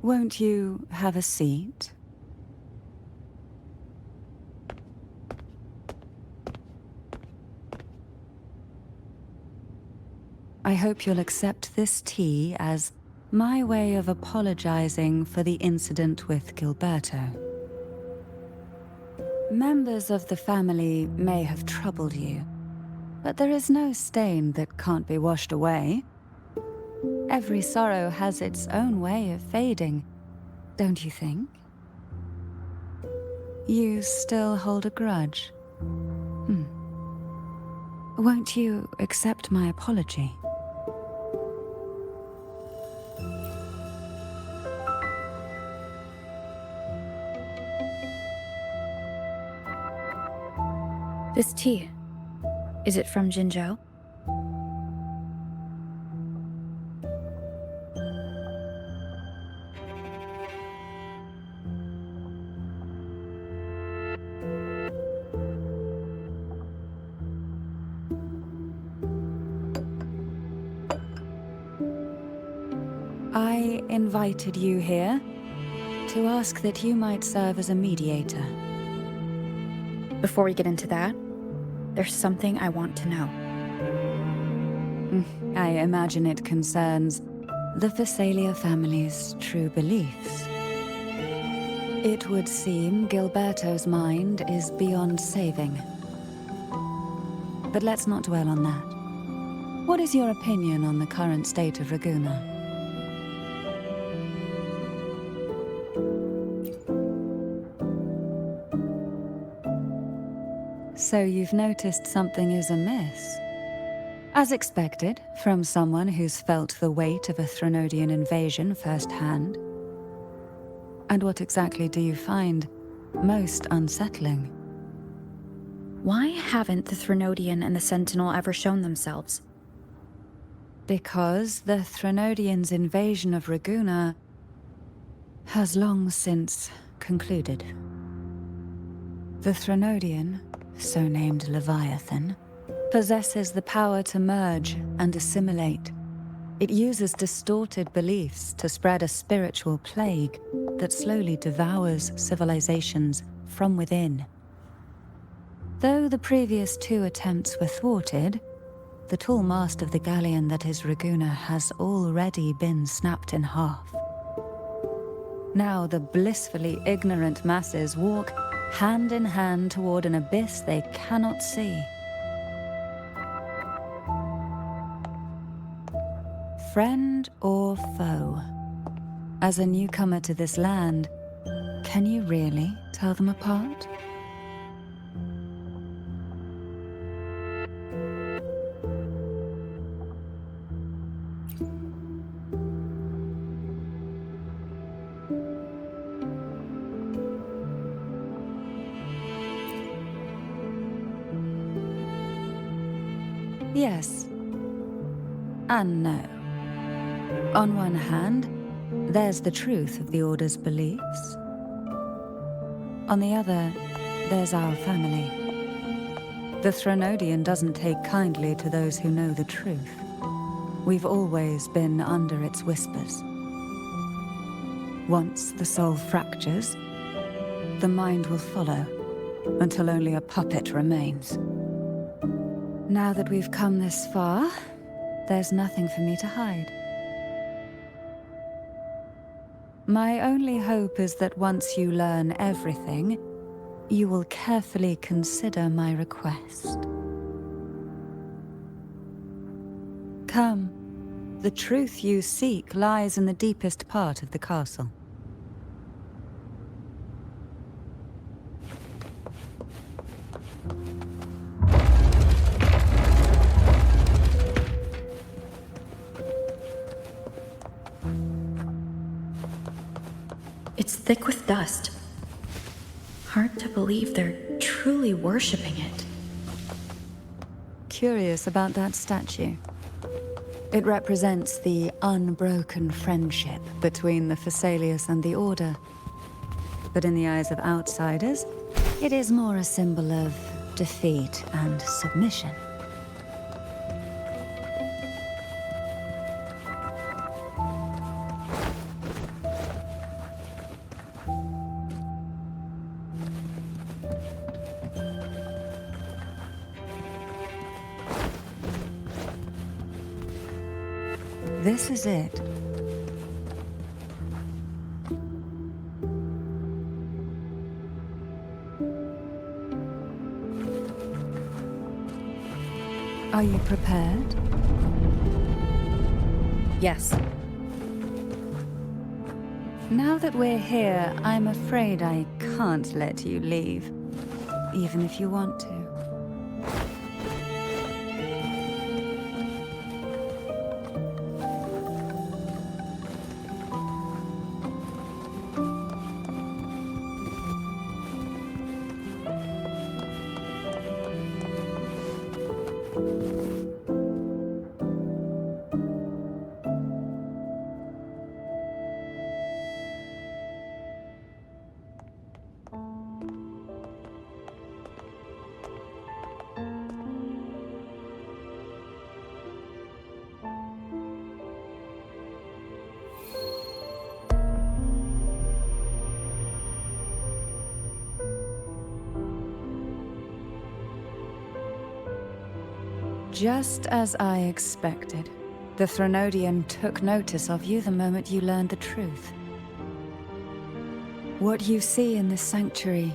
Won't you have a seat? I hope you'll accept this tea as my way of apologizing for the incident with Gilberto. Members of the family may have troubled you, but there is no stain that can't be washed away. Every sorrow has its own way of fading, don't you think? You still hold a grudge? Won't you accept my apology? This tea, is it from Jinzhou? I invited you here to ask that you might serve as a mediator. Before we get into that, there's something I want to know. I imagine it concerns the Phasalia family's true beliefs. It would seem Gilberto's mind is beyond saving. But let's not dwell on that. What is your opinion on the current state of Raguna? So you've noticed something is amiss. As expected, from someone who's felt the weight of a Threnodian invasion firsthand. And what exactly do you find most unsettling? Why haven't the Threnodian and the Sentinel ever shown themselves? Because the Threnodians' invasion of Raguna has long since concluded. The Threnodian, so named Leviathan, possesses the power to merge and assimilate. It uses distorted beliefs to spread a spiritual plague that slowly devours civilizations from within. Though the previous two attempts were thwarted, the tall mast of the galleon that is Raguna has already been snapped in half. Now the blissfully ignorant masses walk hand in hand toward an abyss they cannot see. Friend or foe? As a newcomer to this land, can you really tell them apart? Yes and no. On one hand, there's the truth of the Order's beliefs. On the other, there's our family. The Threnodian doesn't take kindly to those who know the truth. We've always been under its whispers. Once the soul fractures, the mind will follow, until only a puppet remains. Now that we've come this far, there's nothing for me to hide. My only hope is that once you learn everything, you will carefully consider my request. Come. The truth you seek lies in the deepest part of the castle. It's thick with dust. Hard to believe they're truly worshipping it. Curious about that statue. It represents the unbroken friendship between the Phasaelius and the Order. But in the eyes of outsiders, it is more a symbol of defeat and submission. This is it. Are you prepared? Yes. Now that we're here, I'm afraid I can't let you leave, even if you want to. Just as I expected, the Threnodian took notice of you the moment you learned the truth. What you see in this sanctuary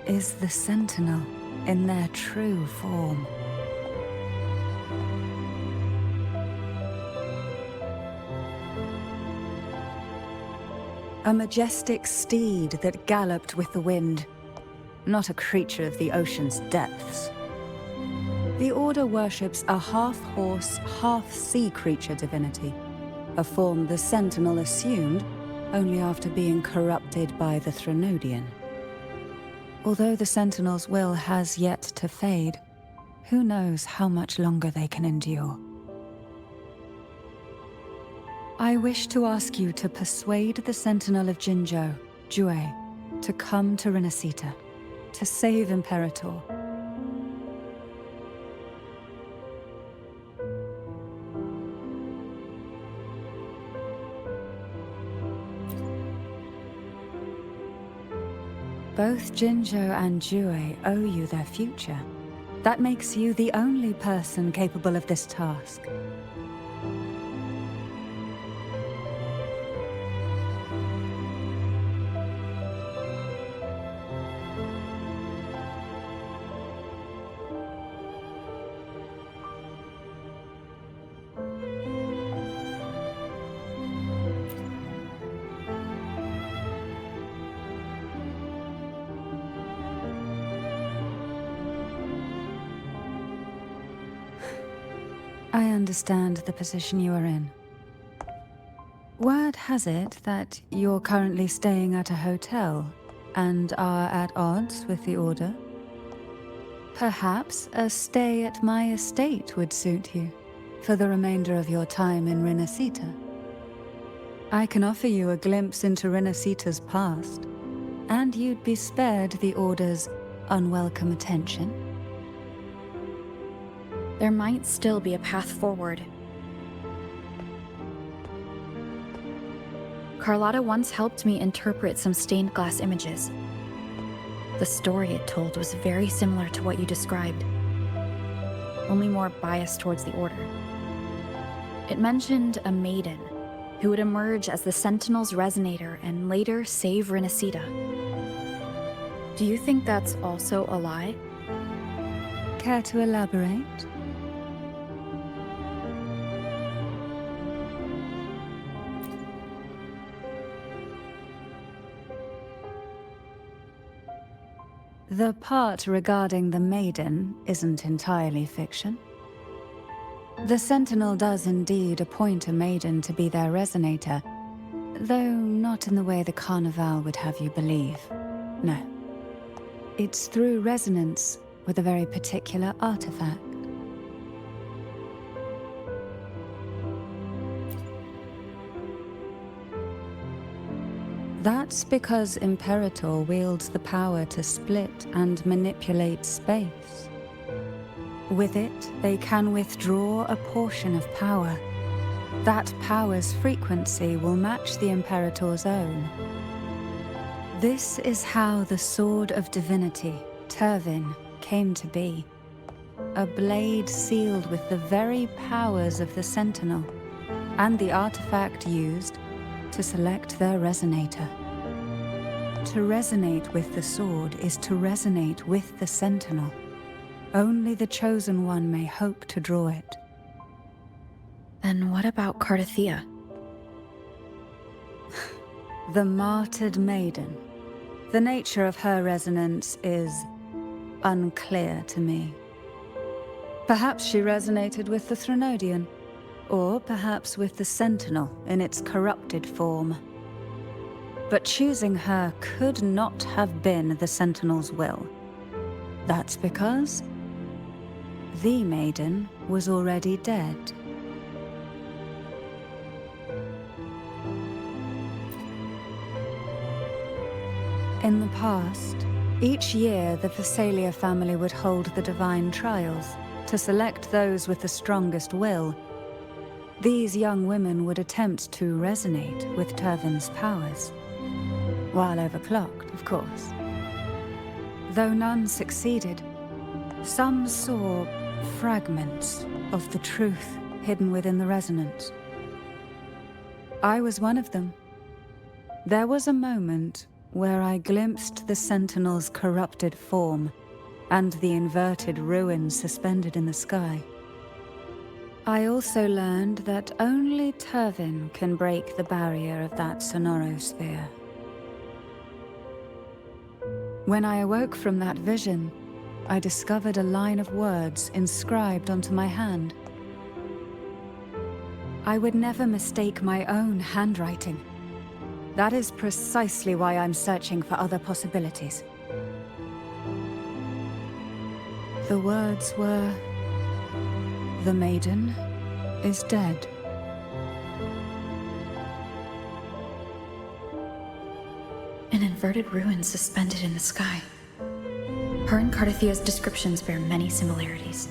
is the Sentinel in their true form. A majestic steed that galloped with the wind, not a creature of the ocean's depths. The Order worships a half-horse, half-sea creature divinity, a form the Sentinel assumed only after being corrupted by the Threnodian. Although the Sentinel's will has yet to fade, who knows how much longer they can endure. I wish to ask you to persuade the Sentinel of Jinzhou, Jue, to come to Renacita, to save Imperator. Both Jinzhou and Jue owe you their future. That makes you the only person capable of this task. I understand the position you are in. Word has it that you're currently staying at a hotel and are at odds with the Order. Perhaps a stay at my estate would suit you for the remainder of your time in Renacita. I can offer you a glimpse into Renacita's past, and you'd be spared the Order's unwelcome attention. There might still be a path forward. Carlotta once helped me interpret some stained glass images. The story it told was very similar to what you described, only more biased towards the Order. It mentioned a maiden who would emerge as the Sentinel's resonator and later save Renacida. Do you think that's also a lie? Care to elaborate? The part regarding the Maiden isn't entirely fiction. The Sentinel does indeed appoint a Maiden to be their resonator, though not in the way the Carnival would have you believe. No. It's through resonance with a very particular artifact. That's because Imperator wields the power to split and manipulate space. With it, they can withdraw a portion of power. That power's frequency will match the Imperator's own. This is how the Sword of Divinity, Turvin, came to be. A blade sealed with the very powers of the Sentinel, and the artifact used to select their resonator. To resonate with the sword is to resonate with the Sentinel. Only the Chosen One may hope to draw it. Then what about Cardathea? The martyred maiden. The nature of her resonance is unclear to me. Perhaps she resonated with the Threnodian, or perhaps with the Sentinel in its corrupted form. But choosing her could not have been the Sentinel's will. That's because the Maiden was already dead. In the past, each year the Thessalia family would hold the Divine Trials to select those with the strongest will. These young women would attempt to resonate with Turvin's powers. While overclocked, of course. Though none succeeded, some saw fragments of the truth hidden within the resonance. I was one of them. There was a moment where I glimpsed the Sentinel's corrupted form and the inverted ruins suspended in the sky. I also learned that only Turvin can break the barrier of that sonorosphere. When I awoke from that vision, I discovered a line of words inscribed onto my hand. I would never mistake my own handwriting. That is precisely why I'm searching for other possibilities. The words were, "The Maiden is dead." An inverted ruin suspended in the sky. Her and Cardathea's descriptions bear many similarities.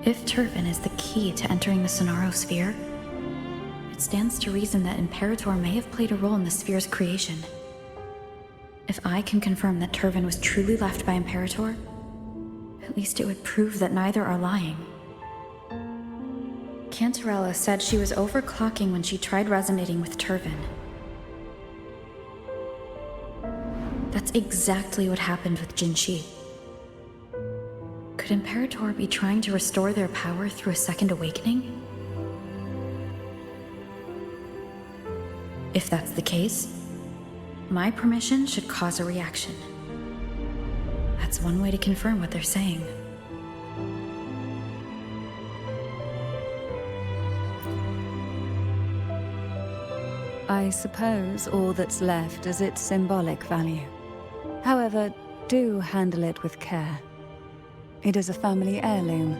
If Turvin is the key to entering the Sonarosphere, it stands to reason that Imperator may have played a role in the sphere's creation. If I can confirm that Turvin was truly left by Imperator, at least it would prove that neither are lying. Cantarella said she was overclocking when she tried resonating with Turvin. That's exactly what happened with Jinshi. Could Imperator be trying to restore their power through a second awakening? If that's the case, my permission should cause a reaction. That's one way to confirm what they're saying. I suppose all that's left is its symbolic value. However, do handle it with care. It is a family heirloom.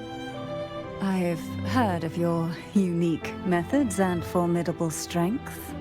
I've heard of your unique methods and formidable strength.